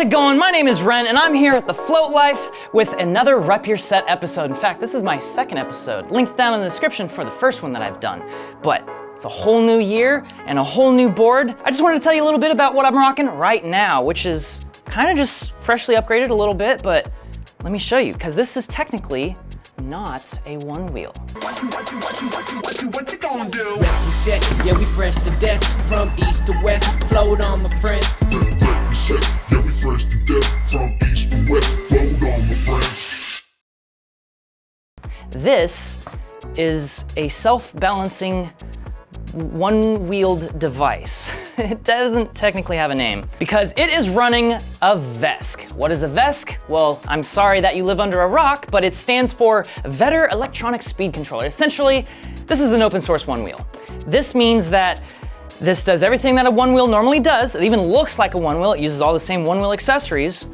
it going? My name is Wren and I'm here at TheFloatLife with another Rep Your Set episode. In fact, this is my second episode. Linked down in the description for the first one that I've done. But it's a whole new year and a whole new board. I just wanted to tell you a little bit about what I'm rocking right now, which is kind of just freshly upgraded a little bit, but let me show you, because this is technically not a one wheel. What you gonna do? Rep your set, yeah, we fresh to death. From east to west, float on my friends. Rep your set, yeah, we fresh to death. From east to west, float on my friends. This is a self-balancing one-wheeled device. It doesn't technically have a name because it is running a VESC. What is a VESC? Well, I'm sorry that you live under a rock, but it stands for Vetter Electronic Speed Controller. Essentially, this is an open source one wheel. This means that this does everything that a one wheel normally does. It even looks like a one wheel. It uses all the same one wheel accessories,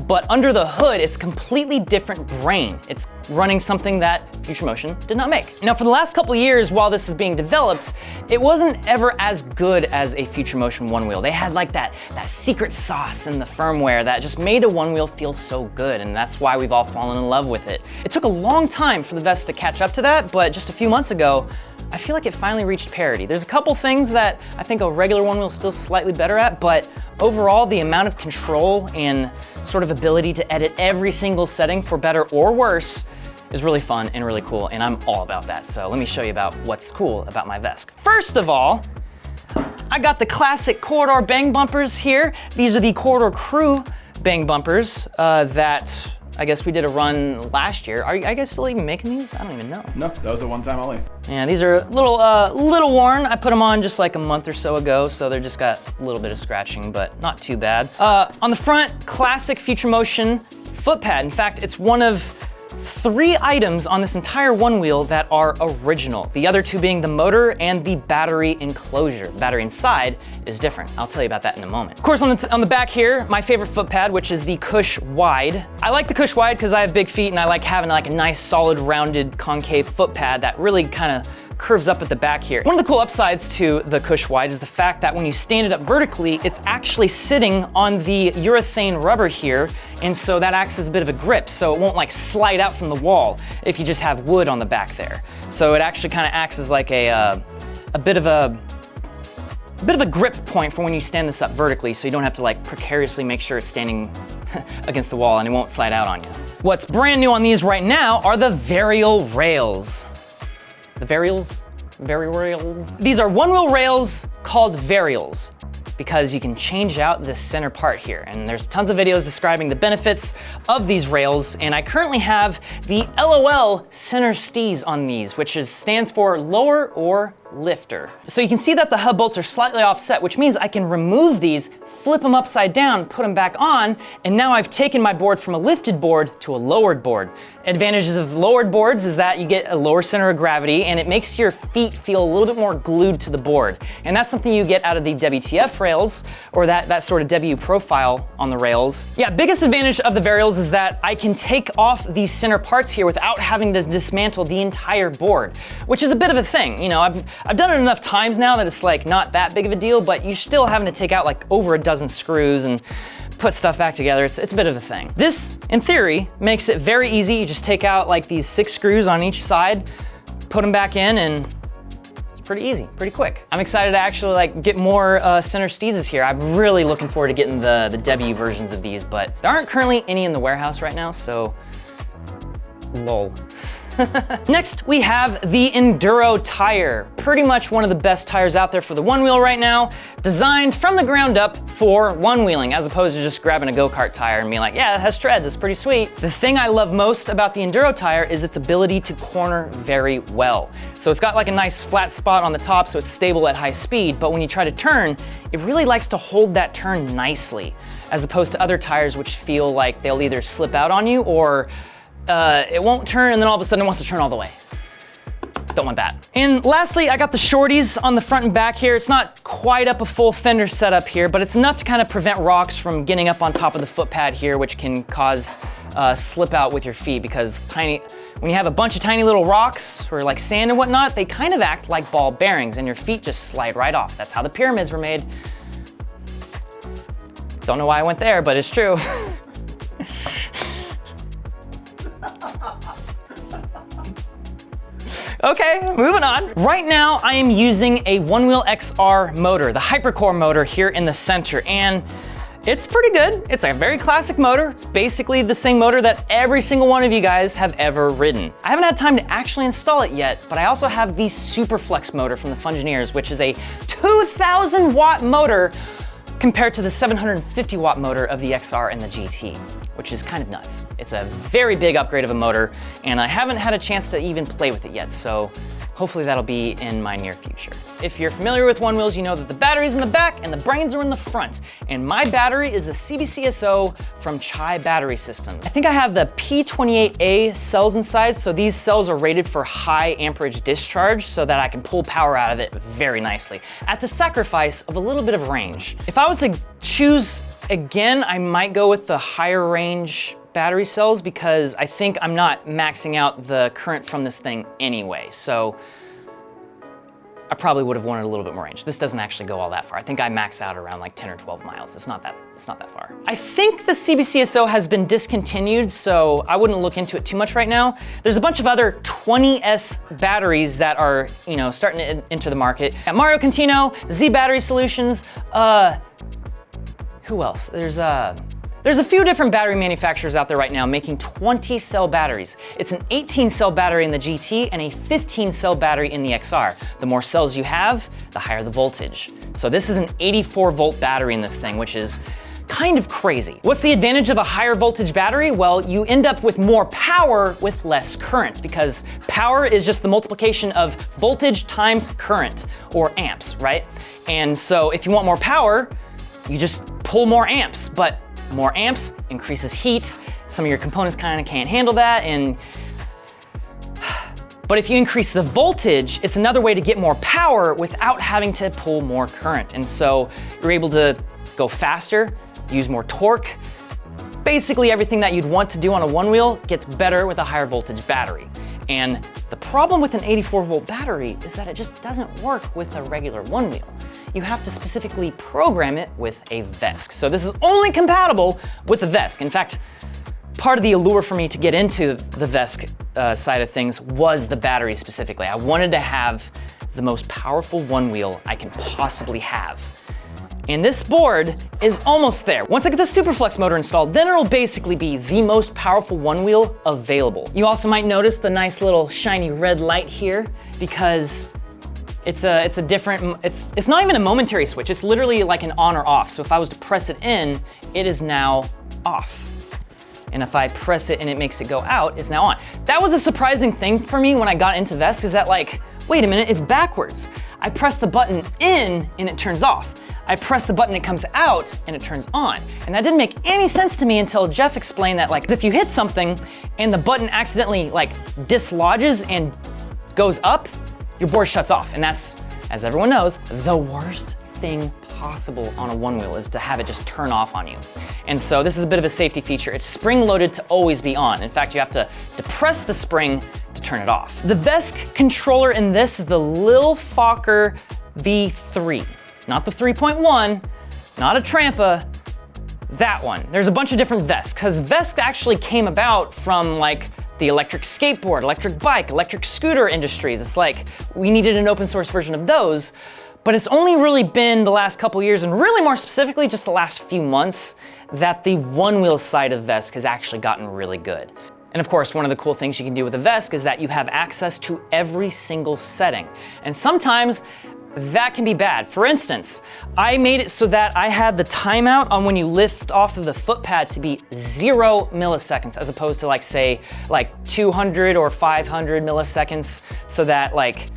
but under the hood, it's a completely different brain. It's running something that Future Motion did not make. Now, for the last couple years while this is being developed, it wasn't ever as good as a Future Motion one wheel. They had like that secret sauce in the firmware that just made a one wheel feel so good, and that's why we've all fallen in love with it. It took a long time for the VESC to catch up to that, but just a few months ago, I feel like it finally reached parity. There's a couple things that I think a regular one wheel is still slightly better at, but overall, the amount of control and sort of ability to edit every single setting for better or worse is really fun and really cool, and I'm all about that. So let me show you about what's cool about my VESC. First of all, I got the classic Corridor bang bumpers here. These are the Corridor Crew bang bumpers that I guess we did a run last year. Are you guys still even making these? I don't even know. No, that was a one-time only. Yeah, these are a little worn. I put them on just like a month or so ago, so they're just got a little bit of scratching, but not too bad. On the front, classic Future Motion footpad. In fact, it's one of 3 items on this entire one wheel that are original. The other 2 being the motor and the battery enclosure. The battery inside is different. I'll tell you about that in a moment. Of course, on the back here, my favorite footpad, which is the Cush Wide. I like the Cush Wide because I have big feet and I like having like a nice solid rounded concave footpad that really kind of curves up at the back here. One of the cool upsides to the Cush Wide is the fact that when you stand it up vertically, it's actually sitting on the urethane rubber here, and so that acts as a bit of a grip, so it won't like slide out from the wall if you just have wood on the back there. So it actually kind of acts as like a bit of a grip point for when you stand this up vertically, so you don't have to like precariously make sure it's standing against the wall and it won't slide out on you. What's brand new on these right now are the Varial rails. The Varials? Varials? These are one-wheel rails called Varials because you can change out this center part here. And there's tons of videos describing the benefits of these rails. And I currently have the LOL center stees on these, which stands for lower or lifter. So you can see that the hub bolts are slightly offset, which means I can remove these, flip them upside down, put them back on, and now I've taken my board from a lifted board to a lowered board. Advantages of lowered boards is that you get a lower center of gravity and it makes your feet feel a little bit more glued to the board. And that's something you get out of the WTF rails, or that sort of W profile on the rails. Yeah, biggest advantage of the Varials is that I can take off these center parts here without having to dismantle the entire board, which is a bit of a thing. You know, I've done it enough times now that it's like not that big of a deal, but you're still having to take out like over a dozen screws and put stuff back together. It's a bit of a thing. This, in theory, makes it very easy. You just take out like these 6 screws on each side, put them back in, and it's pretty easy, pretty quick. I'm excited to actually like get more center steezes here. I'm really looking forward to getting the W versions of these, but there aren't currently any in the warehouse right now, so lol. Next, we have the Enduro tire. Pretty much one of the best tires out there for the one wheel right now, designed from the ground up for one wheeling, as opposed to just grabbing a go-kart tire and being like, yeah, it has treads, it's pretty sweet. The thing I love most about the Enduro tire is its ability to corner very well. So it's got like a nice flat spot on the top, so it's stable at high speed, but when you try to turn, it really likes to hold that turn nicely, as opposed to other tires which feel like they'll either slip out on you or it won't turn and then all of a sudden it wants to turn all the way. Don't want that. And lastly, I got the shorties on the front and back here. It's not quite up a full fender setup here, but it's enough to kind of prevent rocks from getting up on top of the footpad here, which can cause slip out with your feet, because when you have a bunch of tiny little rocks or like sand and whatnot, they kind of act like ball bearings and your feet just slide right off. That's how the pyramids were made. Don't know why I went there, but it's true. Okay, moving on. Right now, I am using a Onewheel XR motor, the Hypercore motor here in the center, and it's pretty good. It's a very classic motor. It's basically the same motor that every single one of you guys have ever ridden. I haven't had time to actually install it yet, but I also have the Superflex motor from the Fungineers, which is a 2,000 watt motor compared to the 750 watt motor of the XR and the GT, which is kind of nuts. It's a very big upgrade of a motor, and I haven't had a chance to even play with it yet, so hopefully that'll be in my near future. If you're familiar with Onewheels, you know that the battery's in the back and the brains are in the front. And my battery is the CBCSO from Chai Battery Systems. I think I have the P28A cells inside, so these cells are rated for high amperage discharge so that I can pull power out of it very nicely, at the sacrifice of a little bit of range. If I was to choose again, I might go with the higher range battery cells because I think I'm not maxing out the current from this thing anyway. So I probably would have wanted a little bit more range. This doesn't actually go all that far. I think I max out around like 10 or 12 miles. It's not that far. I think the CBCSO has been discontinued, so I wouldn't look into it too much right now. There's a bunch of other 20S batteries that are, you know, starting to enter the market. At Mario Contino, Z Battery Solutions, who else? There's a few different battery manufacturers out there right now making 20 cell batteries. It's an 18 cell battery in the GT and a 15 cell battery in the XR. The more cells you have, the higher the voltage. So this is an 84 volt battery in this thing, which is kind of crazy. What's the advantage of a higher voltage battery? Well, you end up with more power with less current, because power is just the multiplication of voltage times current, or amps, right? And so if you want more power, you just pull more amps, but more amps increases heat. Some of your components kind of can't handle that. But if you increase the voltage, it's another way to get more power without having to pull more current. And so you're able to go faster, use more torque. Basically everything that you'd want to do on a Onewheel gets better with a higher voltage battery. And the problem with an 84 volt battery is that it just doesn't work with a regular Onewheel. You have to specifically program it with a VESC. So this is only compatible with the VESC. In fact, part of the allure for me to get into the VESC side of things was the battery specifically. I wanted to have the most powerful Onewheel I can possibly have. And this board is almost there. Once I get the Superflex motor installed, then it'll basically be the most powerful Onewheel available. You also might notice the nice little shiny red light here, because it's not even a momentary switch. It's literally like an on or off. So if I was to press it in, it is now off. And if I press it and it makes it go out, it's now on. That was a surprising thing for me when I got into VESC, is that like, wait a minute, it's backwards. I press the button in and it turns off. I press the button, it comes out and it turns on. And that didn't make any sense to me until Jeff explained that, like, if you hit something and the button accidentally like dislodges and goes up, your board shuts off. And that's, as everyone knows, the worst thing possible on a Onewheel, is to have it just turn off on you. And so this is a bit of a safety feature. It's spring loaded to always be on. In fact, you have to depress the spring to turn it off. The VESC controller in this is the Lil Fokker V3, not the 3.1, not a Trampa, that one. There's a bunch of different VESCs, because VESC actually came about from like the electric skateboard, electric bike, electric scooter industries. It's like we needed an open source version of those, but it's only really been the last couple years, and really more specifically just the last few months, that the Onewheel side of VESC has actually gotten really good. And of course, one of the cool things you can do with a VESC is that you have access to every single setting. And sometimes that can be bad. For instance, I made it so that I had the timeout on when you lift off of the footpad to be 0 milliseconds, as opposed to like, say, like 200 or 500 milliseconds, so that like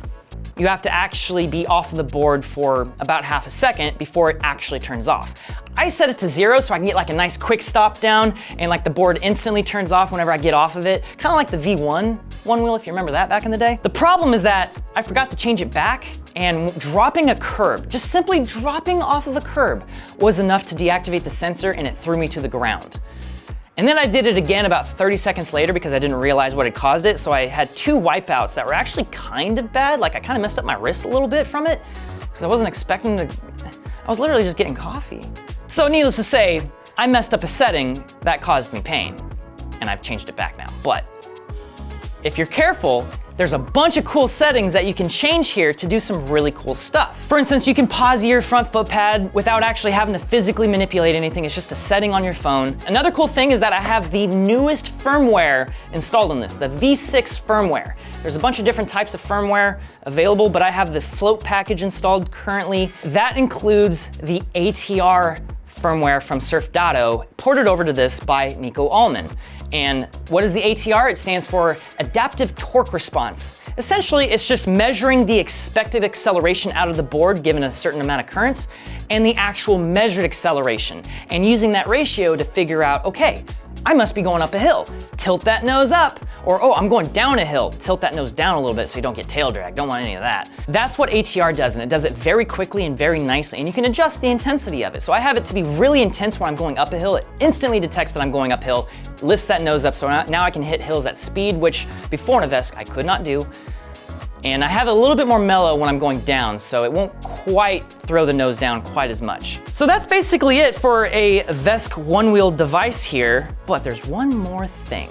you have to actually be off of the board for about half a second before it actually turns off. I set it to 0 so I can get like a nice quick stop down, and like the board instantly turns off whenever I get off of it. Kind of like the V1 Onewheel, if you remember that back in the day. The problem is that I forgot to change it back, and dropping a curb, just simply dropping off of a curb, was enough to deactivate the sensor, and it threw me to the ground. And then I did it again about 30 seconds later because I didn't realize what had caused it, so I had 2 wipeouts that were actually kind of bad. Like, I kind of messed up my wrist a little bit from it, because I wasn't expecting to, I was literally just getting coffee. So needless to say, I messed up a setting that caused me pain, and I've changed it back now. But if you're careful, there's a bunch of cool settings that you can change here to do some really cool stuff. For instance, you can pause your front foot pad without actually having to physically manipulate anything. It's just a setting on your phone. Another cool thing is that I have the newest firmware installed on this, the V6 firmware. There's a bunch of different types of firmware available, but I have the Float package installed currently. That includes the ATR firmware from Surf Dado, ported over to this by Nico Allman. And what is the ATR? It stands for Adaptive Torque Response. Essentially, it's just measuring the expected acceleration out of the board given a certain amount of current and the actual measured acceleration, and using that ratio to figure out, okay, I must be going up a hill. Tilt that nose up. Or, oh, I'm going down a hill. Tilt that nose down a little bit so you don't get tail drag. Don't want any of that. That's what ATR does, and it does it very quickly and very nicely, and you can adjust the intensity of it. So I have it to be really intense when I'm going up a hill. It instantly detects that I'm going uphill, lifts that nose up, so now I can hit hills at speed, which before in a VESC I could not do. And I have it a little bit more mellow when I'm going down, so it won't quite throw the nose down quite as much. So that's basically it for a VESC one-wheel device here, but there's one more thing,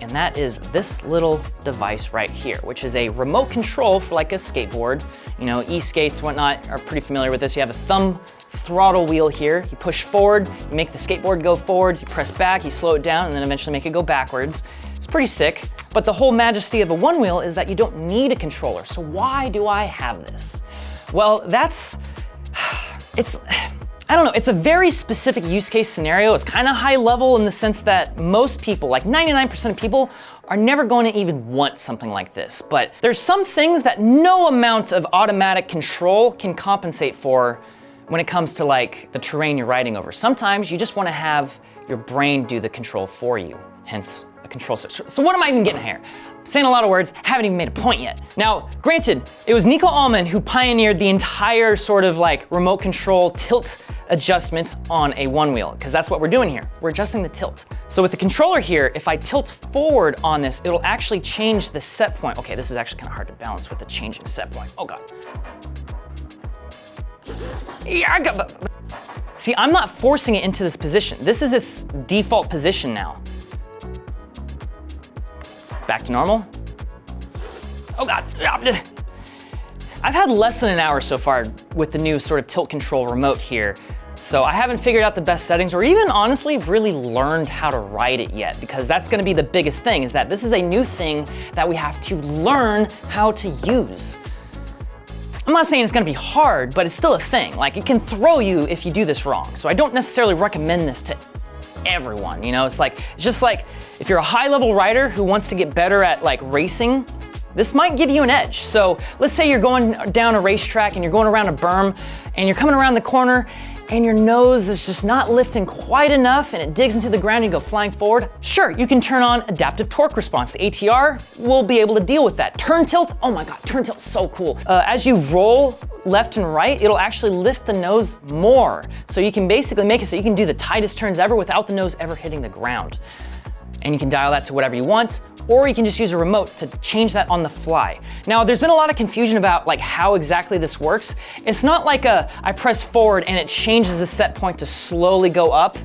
and that is this little device right here, which is a remote control for like a skateboard. You know, e-skates, whatnot, are pretty familiar with this. You have a thumb throttle wheel here. You push forward, you make the skateboard go forward, you press back, you slow it down, and then eventually make it go backwards. It's pretty sick. But the whole majesty of a one wheel is that you don't need a controller. So why do I have this? Well, I don't know, it's a very specific use case scenario. It's kind of high level in the sense that most people, like 99% of people, are never going to even want something like this. But there's some things that no amount of automatic control can compensate for when it comes to like the terrain you're riding over. Sometimes you just want to have your brain do the control for you, hence a control switch. So what am I even getting here? I'm saying a lot of words, haven't even made a point yet. Now, granted, it was Nico Allman who pioneered the entire sort of like remote control tilt adjustment on a one wheel, because that's what we're doing here. We're adjusting the tilt. So with the controller here, if I tilt forward on this, it'll actually change the set point. Okay, this is actually kind of hard to balance with the changing set point. Oh God. Yeah, see, I'm not forcing it into this position. This is its default position now. Back to normal. Oh God. I've had less than an hour so far with the new sort of tilt control remote here, so I haven't figured out the best settings or even honestly really learned how to ride it yet, because that's gonna be the biggest thing, is that this is a new thing that we have to learn how to use. I'm not saying it's gonna be hard, but it's still a thing. Like, it can throw you if you do this wrong. So I don't necessarily recommend this to everyone, you know? It's just like, if you're a high-level rider who wants to get better at like racing, this might give you an edge. So let's say you're going down a racetrack and you're going around a berm and you're coming around the corner and your nose is just not lifting quite enough and it digs into the ground and you go flying forward. Sure, you can turn on Adaptive Torque Response. The ATR will be able to deal with that. Turn tilt, oh my God, turn tilt's so cool. As you roll left and right, it'll actually lift the nose more. So you can basically make it so you can do the tightest turns ever without the nose ever hitting the ground. And you can dial that to whatever you want, or you can just use a remote to change that on the fly. Now, there's been a lot of confusion about like how exactly this works. It's not like I press forward and it changes the set point to slowly go up.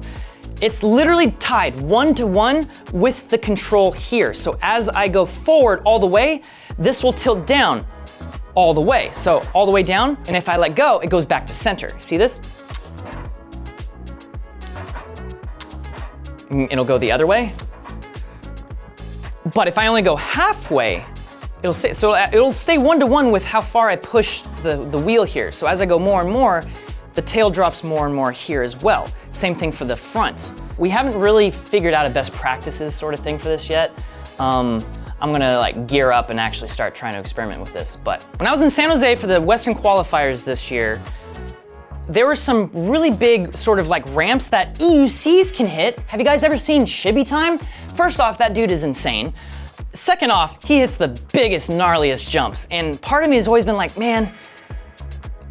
It's literally tied 1-to-1 with the control here. So as I go forward all the way, this will tilt down all the way. So all the way down, and if I let go, it goes back to center. See this? It'll go the other way. But if I only go halfway, it'll stay 1-to-1 with how far I push the wheel here. So as I go more and more, the tail drops more and more here as well. Same thing for the front. We haven't really figured out a best practices sort of thing for this yet. I'm gonna like gear up and actually start trying to experiment with this. But when I was in San Jose for the Western qualifiers this year, there were some really big sort of like ramps that EUCs can hit. Have you guys ever seen Shibby Time? First off, that dude is insane. Second off, he hits the biggest, gnarliest jumps. And part of me has always been like, man,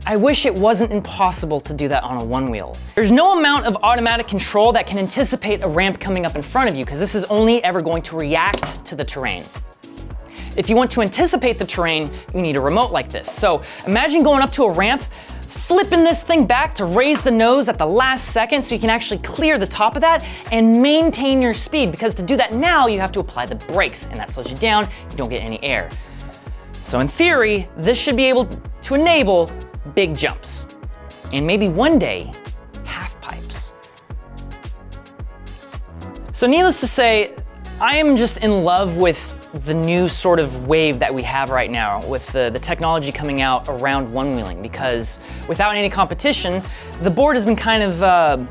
I wish it wasn't impossible to do that on a one wheel. There's no amount of automatic control that can anticipate a ramp coming up in front of you, because this is only ever going to react to the terrain. If you want to anticipate the terrain, you need a remote like this. So imagine going up to a ramp flipping this thing back to raise the nose at the last second so you can actually clear the top of that and maintain your speed, because to do that now you have to apply the brakes and that slows you down, you don't get any air. So in theory, this should be able to enable big jumps and maybe one day half pipes. So needless to say, I am just in love with the new sort of wave that we have right now with the technology coming out around one-wheeling, because without any competition, the board has been kind of, I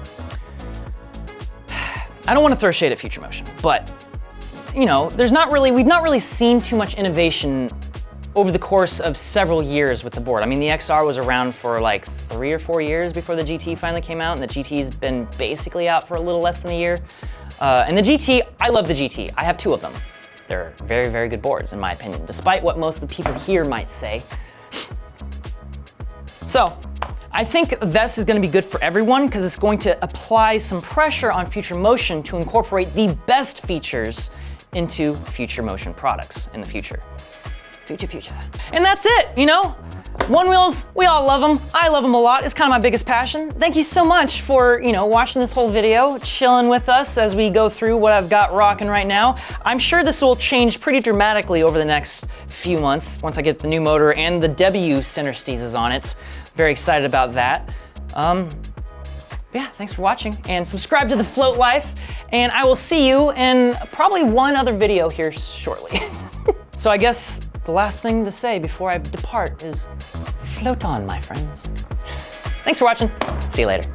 don't want to throw shade at Future Motion, but you know, we've not really seen too much innovation over the course of several years with the board. I mean, the XR was around for like 3 or 4 years before the GT finally came out, and the GT's been basically out for a little less than a year. And the GT, I love the GT. I have 2 of them. They're very, very good boards in my opinion, despite what most of the people here might say. So, I think VESC is going to be good for everyone because it's going to apply some pressure on Future Motion to incorporate the best features into Future Motion products in the future. Future. And that's it, you know? Onewheels, we all love them. I love them a lot. It's kind of my biggest passion. Thank you so much for, you know, watching this whole video, chilling with us as we go through what I've got rocking right now. I'm sure this will change pretty dramatically over the next few months once I get the new motor and the W center steezes on it. Very excited about that. Yeah, thanks for watching and subscribe to TheFloatLife, and I will see you in probably one other video here shortly. So I guess the last thing to say before I depart is float on, my friends. Thanks for watching. See you later.